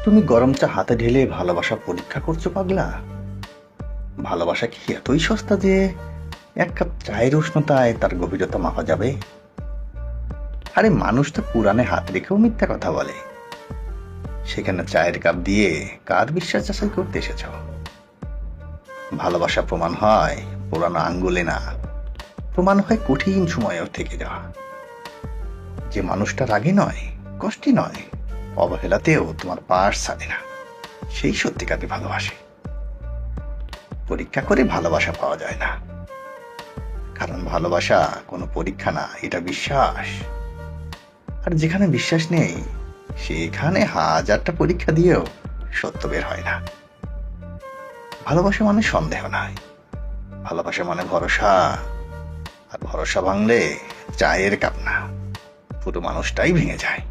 তুমি গরম চা হাতে ঢেলে ভালোবাসা পরীক্ষা করছো পাগলা? ভালোবাসা কি এতই সস্তা যে এক কাপ চায়ের উষ্ণতায় তার গভীরতা মাপা যাবে? আরে মানুষ তো পুরাণে হাত রেখেও মিথ্যা কথা বলে। সেখানে চায়ের কাপ দিয়ে কার বিশ্বাস যাচাই করতে এসেছ? ভালোবাসা প্রমাণ হয় পুরানো আঙ্গুলে না, প্রমাণ হয় কঠিন সময়েও থেকে যাওয়া। যে মানুষটা রাগে নয়, কষ্টে নয়, অবহেলাতেও তোমার পাশ ছাড়ে না, সেই সত্যিকারে ভালোবাসে। পরীক্ষা করে ভালোবাসা পাওয়া যায় না, কারণ ভালোবাসা কোনো পরীক্ষা না, এটা বিশ্বাস। আর যেখানে বিশ্বাস নেই সেখানে হাজারটা পরীক্ষা দিয়েও সত্য বের হয় না। ভালোবাসা মানে সন্দেহ নয়, ভালোবাসা মানে ভরসা। আর ভরসা ভাঙলে চায়ের কাপ না, পুরো মানুষটাই ভেঙে যায়।